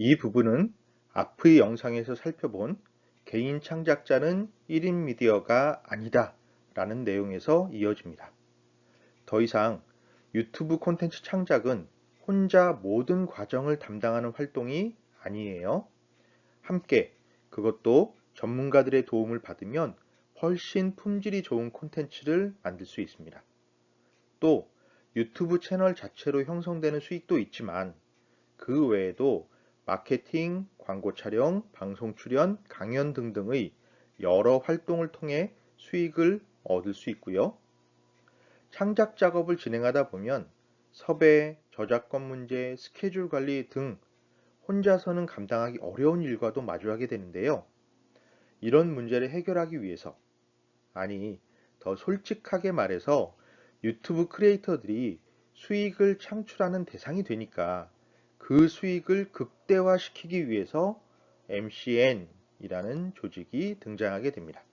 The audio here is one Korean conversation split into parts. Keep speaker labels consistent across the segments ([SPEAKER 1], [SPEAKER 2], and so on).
[SPEAKER 1] 이 부분은 앞의 영상에서 살펴본 개인 창작자는 1인 미디어가 아니다 라는 내용에서 이어집니다. 더 이상 유튜브 콘텐츠 창작은 혼자 모든 과정을 담당하는 활동이 아니에요. 함께 그것도 전문가들의 도움을 받으면 훨씬 품질이 좋은 콘텐츠를 만들 수 있습니다. 또 유튜브 채널 자체로 형성되는 수익도 있지만 그 외에도 마케팅, 광고 촬영, 방송 출연, 강연 등등의 여러 활동을 통해 수익을 얻을 수 있고요. 창작 작업을 진행하다 보면 섭외, 저작권 문제, 스케줄 관리 등 혼자서는 감당하기 어려운 일과도 마주하게 되는데요. 이런 문제를 해결하기 위해서, 아니, 더 솔직하게 말해서 유튜브 크리에이터들이 수익을 창출하는 대상이 되니까 그 수익을 극대화시키기 위해서 MCN이라는 조직이 등장하게 됩니다.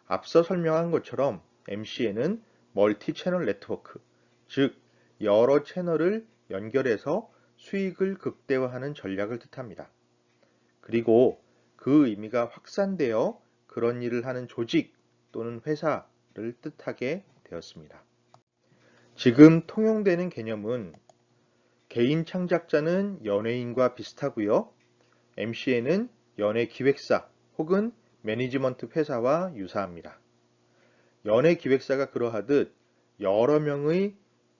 [SPEAKER 1] 앞서 설명한 것처럼 MCN은 멀티 채널 네트워크, 즉 여러 채널을 연결해서 수익을 극대화하는 전략을 뜻합니다. 그리고 그 의미가 확산되어 그런 일을 하는 조직 또는 회사를 뜻하게 되었습니다. 지금 통용되는 개념은 개인 창작자는 연예인과 비슷하고요. MCN은 연예 기획사 혹은 매니지먼트 회사와 유사합니다. 연예 기획사가 그러하듯 여러 명의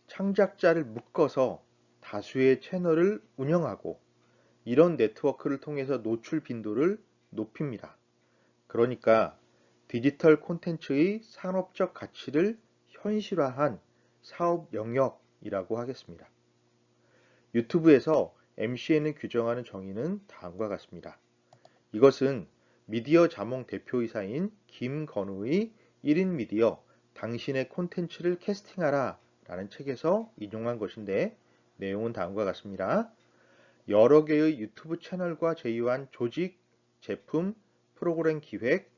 [SPEAKER 1] 창작자를 묶어서 다수의 채널을 운영하고 이런 네트워크를 통해서 노출 빈도를 높입니다. 그러니까 디지털 콘텐츠의 산업적 가치를 현실화한 사업 영역이라고 하겠습니다. 유튜브에서 MCN을 규정하는 정의는 다음과 같습니다. 이것은 미디어 자몽 대표이사인 김건우의 1인 미디어 당신의 콘텐츠를 캐스팅하라 라는 책에서 인용한 것인데 내용은 다음과 같습니다. 여러 개의 유튜브 채널과 제휴한 조직, 제품, 프로그램 기획,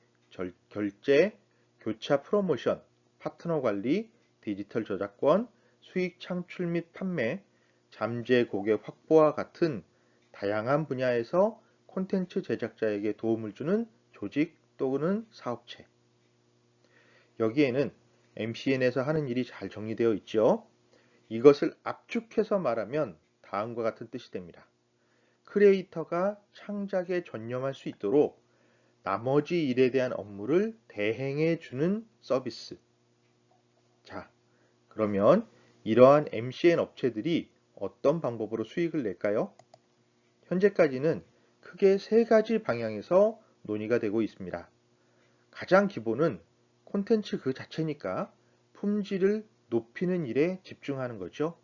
[SPEAKER 1] 결제, 교차 프로모션, 파트너 관리, 디지털 저작권, 수익 창출 및 판매, 잠재 고객 확보와 같은 다양한 분야에서 콘텐츠 제작자에게 도움을 주는 조직 또는 사업체. 여기에는 MCN에서 하는 일이 잘 정리되어 있죠. 이것을 압축해서 말하면 다음과 같은 뜻이 됩니다. 크리에이터가 창작에 전념할 수 있도록 나머지 일에 대한 업무를 대행해 주는 서비스. 자, 그러면 이러한 MCN 업체들이 어떤 방법으로 수익을 낼까요? 현재까지는 크게 세 가지 방향에서 논의가 되고 있습니다. 가장 기본은 콘텐츠 그 자체니까 품질을 높이는 일에 집중하는 거죠.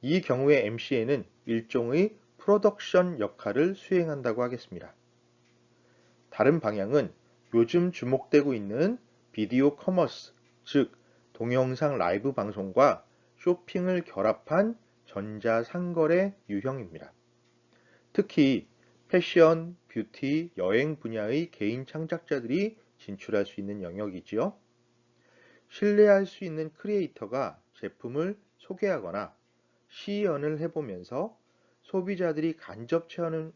[SPEAKER 1] 이 경우에 MCN은 일종의 프로덕션 역할을 수행한다고 하겠습니다. 다른 방향은 요즘 주목되고 있는 비디오 커머스, 즉 동영상 라이브 방송과 쇼핑을 결합한 전자상거래 유형입니다. 특히 패션, 뷰티, 여행 분야의 개인 창작자들이 진출할 수 있는 영역이지요. 신뢰할 수 있는 크리에이터가 제품을 소개하거나 시연을 해보면서 소비자들이 간접 체험하는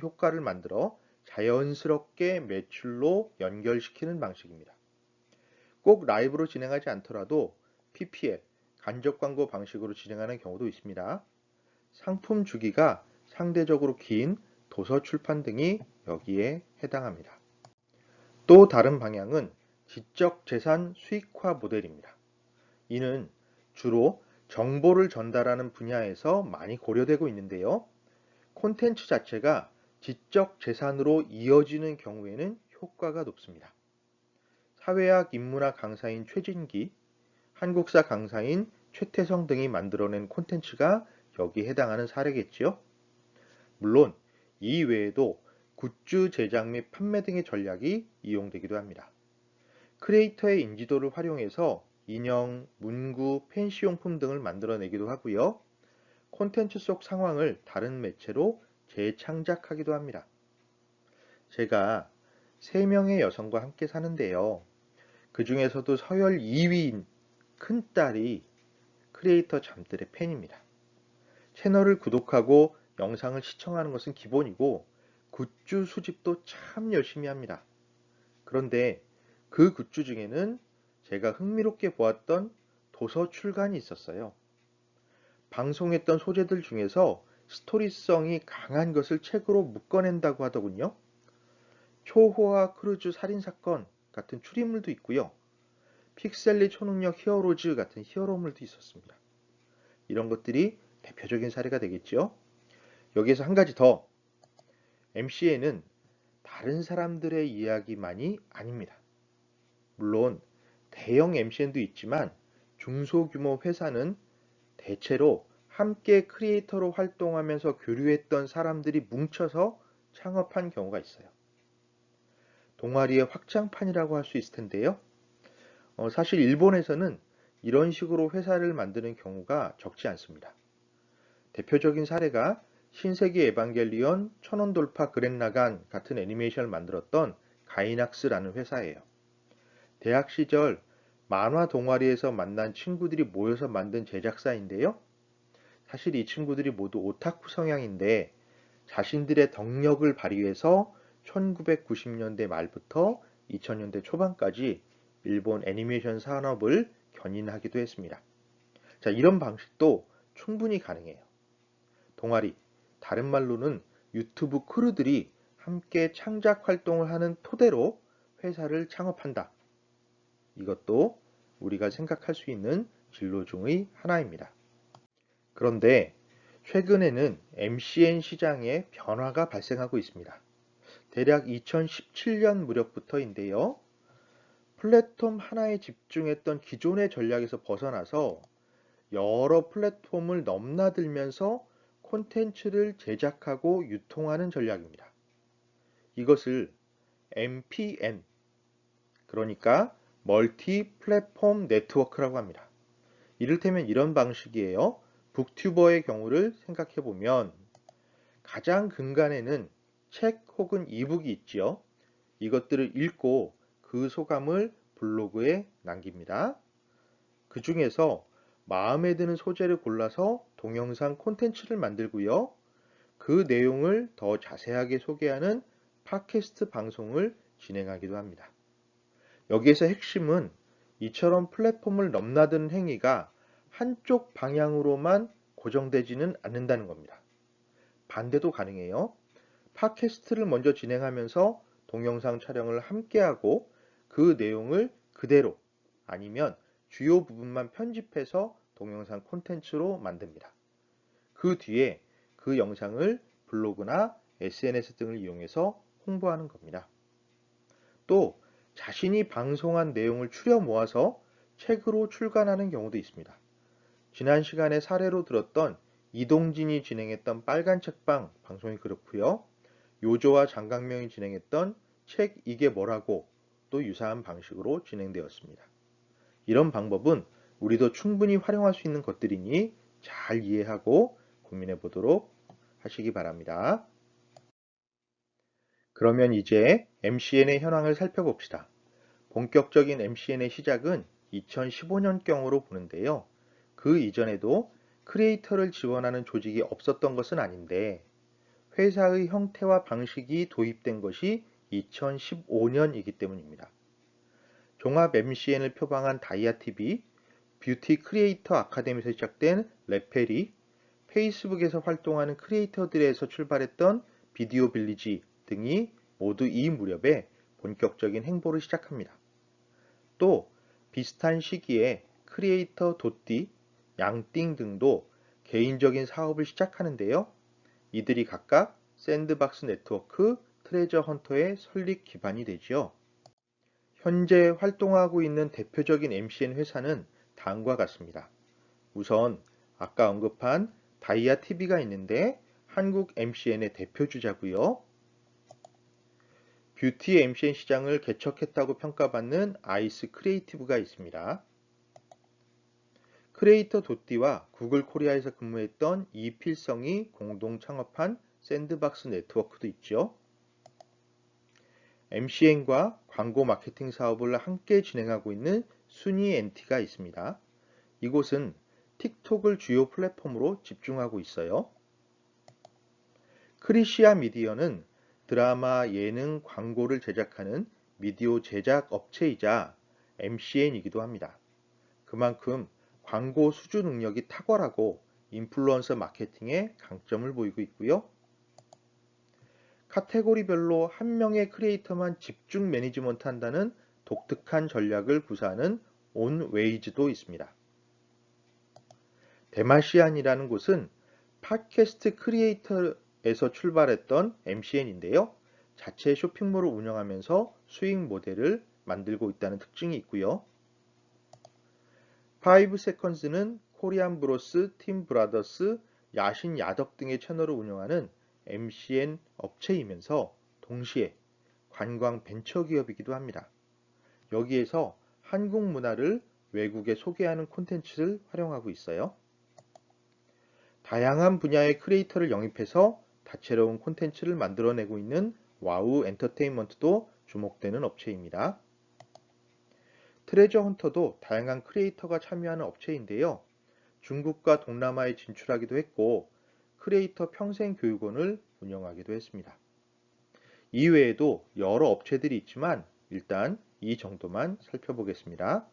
[SPEAKER 1] 효과를 만들어 자연스럽게 매출로 연결시키는 방식입니다. 꼭 라이브로 진행하지 않더라도 PPL, 간접 광고 방식으로 진행하는 경우도 있습니다. 상품 주기가 상대적으로 긴 도서 출판 등이 여기에 해당합니다. 또 다른 방향은 지적 재산 수익화 모델입니다. 이는 주로 정보를 전달하는 분야에서 많이 고려되고 있는데요. 콘텐츠 자체가 지적 재산으로 이어지는 경우에는 효과가 높습니다. 사회학 인문학 강사인 최진기, 한국사 강사인 최태성 등이 만들어낸 콘텐츠가 여기에 해당하는 사례겠지요. 물론 이 외에도 굿즈 제작 및 판매 등의 전략이 이용되기도 합니다. 크리에이터의 인지도를 활용해서 인형, 문구, 펜시용품 등을 만들어내기도 하고요. 콘텐츠 속 상황을 다른 매체로 재창작하기도 합니다. 제가 3명의 여성과 함께 사는데요. 그 중에서도 서열 2위인 큰딸이 크리에이터 잠들의 팬입니다. 채널을 구독하고 영상을 시청하는 것은 기본이고 굿즈 수집도 참 열심히 합니다. 그런데 그 굿즈 중에는 제가 흥미롭게 보았던 도서 출간이 있었어요. 방송했던 소재들 중에서 스토리성이 강한 것을 책으로 묶어낸다고 하더군요. 초호화 크루즈 살인사건 같은 추리물도 있고요. 픽셀리 초능력 히어로즈 같은 히어로물도 있었습니다. 이런 것들이 대표적인 사례가 되겠죠. 여기에서 한 가지 더, MCN은 다른 사람들의 이야기만이 아닙니다. 물론 대형 MCN도 있지만 중소규모 회사는 대체로 함께 크리에이터로 활동하면서 교류했던 사람들이 뭉쳐서 창업한 경우가 있어요. 동아리의 확장판이라고 할 수 있을 텐데요. 사실 일본에서는 이런 식으로 회사를 만드는 경우가 적지 않습니다. 대표적인 사례가 신세기 에반겔리온, 천원돌파 그랜라간 같은 애니메이션을 만들었던 가이낙스라는 회사예요. 대학 시절 만화 동아리에서 만난 친구들이 모여서 만든 제작사인데요. 사실 이 친구들이 모두 오타쿠 성향인데 자신들의 덕력을 발휘해서 1990년대 말부터 2000년대 초반까지 일본 애니메이션 산업을 견인하기도 했습니다. 자, 이런 방식도 충분히 가능해요. 동아리, 다른 말로는 유튜브 크루들이 함께 창작 활동을 하는 토대로 회사를 창업한다. 이것도 우리가 생각할 수 있는 진로 중의 하나입니다. 그런데 최근에는 MCN 시장에 변화가 발생하고 있습니다. 대략 2017년 무렵부터인데요. 플랫폼 하나에 집중했던 기존의 전략에서 벗어나서 여러 플랫폼을 넘나들면서 콘텐츠를 제작하고 유통하는 전략입니다. 이것을 MPN, 그러니까 멀티 플랫폼 네트워크라고 합니다. 이를테면 이런 방식이에요. 북튜버의 경우를 생각해 보면 가장 근간에는 책 혹은 이북이 있지요. 이것들을 읽고 그 소감을 블로그에 남깁니다. 그 중에서 마음에 드는 소재를 골라서 동영상 콘텐츠를 만들고요. 그 내용을 더 자세하게 소개하는 팟캐스트 방송을 진행하기도 합니다. 여기에서 핵심은 이처럼 플랫폼을 넘나드는 행위가 한쪽 방향으로만 고정되지는 않는다는 겁니다. 반대도 가능해요. 팟캐스트를 먼저 진행하면서 동영상 촬영을 함께하고 그 내용을 그대로 아니면 주요 부분만 편집해서 동영상 콘텐츠로 만듭니다. 그 뒤에 그 영상을 블로그나 SNS 등을 이용해서 홍보하는 겁니다. 또 자신이 방송한 내용을 추려 모아서 책으로 출간하는 경우도 있습니다. 지난 시간에 사례로 들었던 이동진이 진행했던 빨간 책방 방송이 그렇고요. 요조와 장강명이 진행했던 책 이게 뭐라고 또 유사한 방식으로 진행되었습니다. 이런 방법은 우리도 충분히 활용할 수 있는 것들이니 잘 이해하고 고민해 보도록 하시기 바랍니다. 그러면 이제 MCN의 현황을 살펴봅시다. 본격적인 MCN의 시작은 2015년경으로 보는데요. 그 이전에도 크리에이터를 지원하는 조직이 없었던 것은 아닌데 회사의 형태와 방식이 도입된 것이 2015년이기 때문입니다. 종합 MCN을 표방한 다이아TV, 뷰티 크리에이터 아카데미에서 시작된 레페리, 페이스북에서 활동하는 크리에이터들에서 출발했던 비디오 빌리지 등이 모두 이 무렵에 본격적인 행보를 시작합니다. 또 비슷한 시기에 크리에이터 도띠, 양띵 등도 개인적인 사업을 시작하는데요. 이들이 각각 샌드박스 네트워크, 트레저 헌터의 설립 기반이 되지요. 현재 활동하고 있는 대표적인 MCN 회사는 다음과 같습니다. 우선 아까 언급한 다이아TV가 있는데 한국 MCN의 대표주자고요. 뷰티 MCN 시장을 개척했다고 평가받는 아이스 크리에이티브가 있습니다. 크리에이터 도띠와 구글 코리아에서 근무했던 이필성이 공동 창업한 샌드박스 네트워크도 있죠. MCN과 광고 마케팅 사업을 함께 진행하고 있는 순위 NT가 있습니다. 이곳은 틱톡을 주요 플랫폼으로 집중하고 있어요. 크리시아 미디어는 드라마, 예능, 광고를 제작하는 미디어 제작 업체이자 MCN이기도 합니다. 그만큼 광고 수주 능력이 탁월하고 인플루언서 마케팅에 강점을 보이고 있고요. 카테고리별로 한 명의 크리에이터만 집중 매니지먼트 한다는 독특한 전략을 구사하는 온웨이즈도 있습니다. 데마시안이라는 곳은 팟캐스트 크리에이터에서 출발했던 MCN인데요. 자체 쇼핑몰을 운영하면서 수익 모델을 만들고 있다는 특징이 있고요. 5세컨즈는 코리안 브로스, 팀 브라더스, 야신 야덕 등의 채널을 운영하는 MCN 업체이면서 동시에 관광 벤처 기업이기도 합니다. 여기에서 한국 문화를 외국에 소개하는 콘텐츠를 활용하고 있어요. 다양한 분야의 크리에이터를 영입해서 다채로운 콘텐츠를 만들어내고 있는 와우 엔터테인먼트도 주목되는 업체입니다. 트레저 헌터도 다양한 크리에이터가 참여하는 업체인데요. 중국과 동남아에 진출하기도 했고 크리에이터 평생교육원을 운영하기도 했습니다. 이외에도 여러 업체들이 있지만 일단 이 정도만 살펴보겠습니다.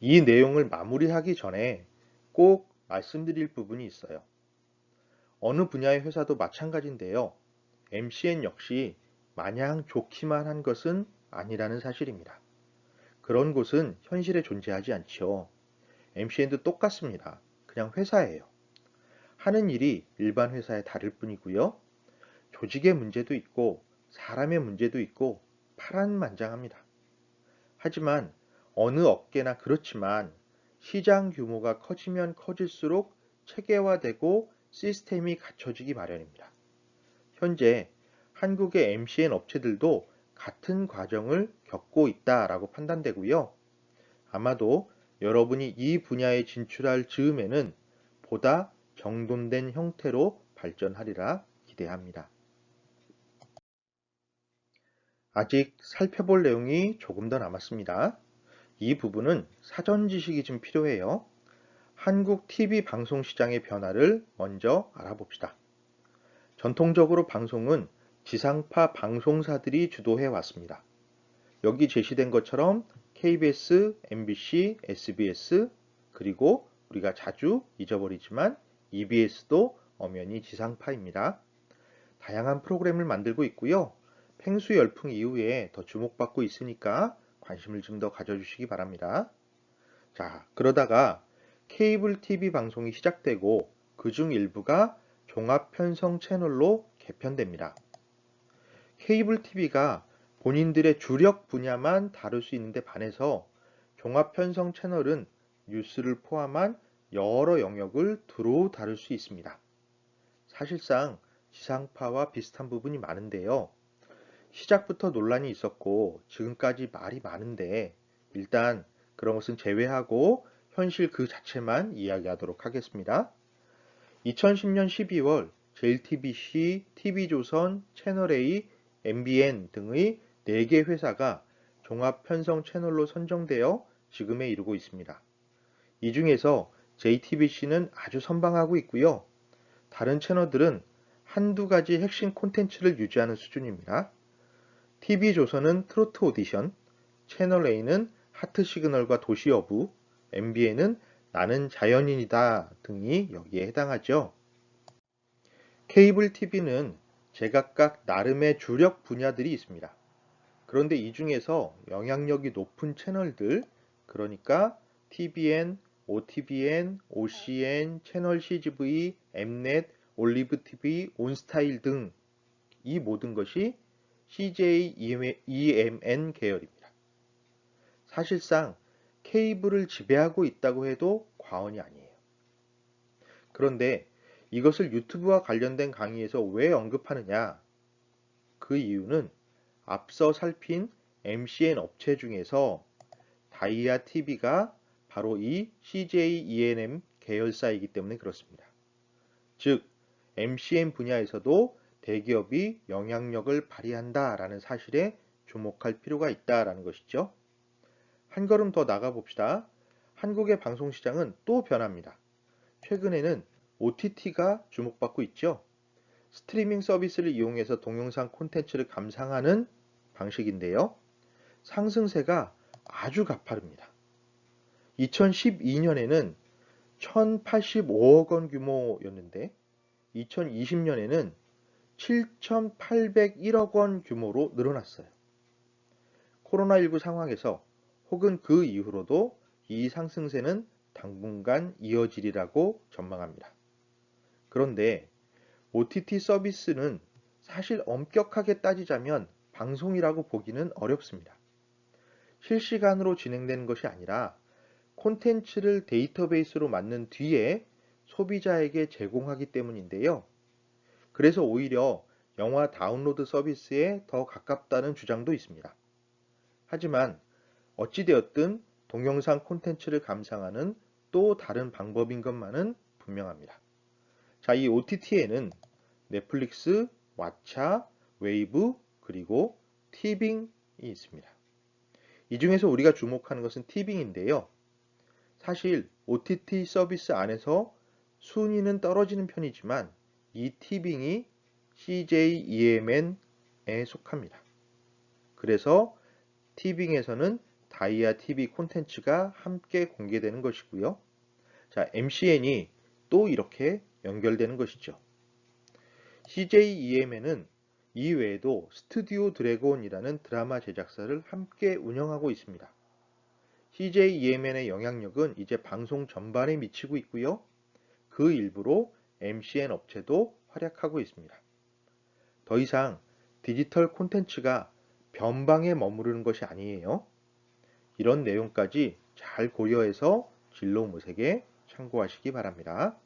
[SPEAKER 1] 이 내용을 마무리하기 전에 꼭 말씀드릴 부분이 있어요. 어느 분야의 회사도 마찬가지인데요. MCN 역시 마냥 좋기만 한 것은 아니라는 사실입니다. 그런 곳은 현실에 존재하지 않죠. MCN도 똑같습니다. 그냥 회사예요. 하는 일이 일반 회사에 다를 뿐이고요. 조직의 문제도 있고 사람의 문제도 있고 파란만장합니다. 하지만 어느 업계나 그렇지만 시장 규모가 커지면 커질수록 체계화되고 시스템이 갖춰지기 마련입니다. 현재 한국의 MCN 업체들도 같은 과정을 겪고 있다라고 판단되고요. 아마도 여러분이 이 분야에 진출할 즈음에는 보다 정돈된 형태로 발전하리라 기대합니다. 아직 살펴볼 내용이 조금 더 남았습니다. 이 부분은 사전 지식이 좀 필요해요. 한국 TV 방송 시장의 변화를 먼저 알아봅시다. 전통적으로 방송은 지상파 방송사들이 주도해 왔습니다. 여기 제시된 것처럼 KBS, MBC, SBS, 그리고 우리가 자주 잊어버리지만 EBS도 엄연히 지상파입니다. 다양한 프로그램을 만들고 있고요. 팽수 열풍 이후에 더 주목받고 있으니까 관심을 좀 더 가져주시기 바랍니다. 자, 그러다가 케이블 TV 방송이 시작되고 그중 일부가 종합 편성 채널로 개편됩니다. 케이블 TV가 본인들의 주력 분야만 다룰 수 있는데 반해서 종합 편성 채널은 뉴스를 포함한 여러 영역을 두루 다룰 수 있습니다. 사실상 지상파와 비슷한 부분이 많은데요. 시작부터 논란이 있었고 지금까지 말이 많은데 일단 그런 것은 제외하고 현실 그 자체만 이야기하도록 하겠습니다. 2010년 12월 JTBC, TV조선, 채널A, MBN 등의 4개 회사가 종합 편성 채널로 선정되어 지금에 이르고 있습니다. 이 중에서 JTBC는 아주 선방하고 있고요. 다른 채널들은 한두 가지 핵심 콘텐츠를 유지하는 수준입니다. TV조선은 트로트 오디션, 채널A는 하트 시그널과 도시 여부, MBN은 나는 자연인이다 등이 여기에 해당하죠. 케이블 TV는 제각각 나름의 주력 분야들이 있습니다. 그런데 이 중에서 영향력이 높은 채널들, 그러니까 TVN, OTVN, OCN, 채널 CGV, 엠넷, 올리브 TV, 온스타일 등 이 모든 것이 CJ EMN 계열입니다. 사실상 케이블을 지배하고 있다고 해도 과언이 아니에요. 그런데 이것을 유튜브와 관련된 강의에서 왜 언급하느냐? 그 이유는 앞서 살핀 MCN 업체 중에서 다이아 TV가 바로 이 CJ ENM 계열사이기 때문에 그렇습니다. 즉, MCN 분야에서도 대기업이 영향력을 발휘한다라는 사실에 주목할 필요가 있다라는 것이죠. 한 걸음 더 나가 봅시다. 한국의 방송 시장은 또 변합니다. 최근에는 OTT가 주목받고 있죠. 스트리밍 서비스를 이용해서 동영상 콘텐츠를 감상하는 방식인데요. 상승세가 아주 가파릅니다. 2012년에는 1,085억 원 규모였는데 2020년에는 7,801억 원 규모로 늘어났어요. 코로나19 상황에서 혹은 그 이후로도 이 상승세는 당분간 이어지리라고 전망합니다. 그런데 OTT 서비스는 사실 엄격하게 따지자면 방송이라고 보기는 어렵습니다. 실시간으로 진행되는 것이 아니라 콘텐츠를 데이터베이스로 만든 뒤에 소비자에게 제공하기 때문인데요. 그래서 오히려 영화 다운로드 서비스에 더 가깝다는 주장도 있습니다. 하지만 어찌되었든 동영상 콘텐츠를 감상하는 또 다른 방법인 것만은 분명합니다. 자, 이 OTT에는 넷플릭스, 왓챠, 웨이브, 그리고 티빙이 있습니다. 이 중에서 우리가 주목하는 것은 티빙인데요. 사실 OTT 서비스 안에서 순위는 떨어지는 편이지만 이 티빙이 CJ-EMN에 속합니다. 그래서 티빙에서는 다이아 TV 콘텐츠가 함께 공개되는 것이고요. 자, MCN이 또 이렇게 연결되는 것이죠. CJ-EMN은 이 외에도 스튜디오 드래곤이라는 드라마 제작사를 함께 운영하고 있습니다. CJ-EMN의 영향력은 이제 방송 전반에 미치고 있고요. 그 일부로 MCN 업체도 활약하고 있습니다. 더 이상 디지털 콘텐츠가 변방에 머무르는 것이 아니에요. 이런 내용까지 잘 고려해서 진로 모색에 참고하시기 바랍니다.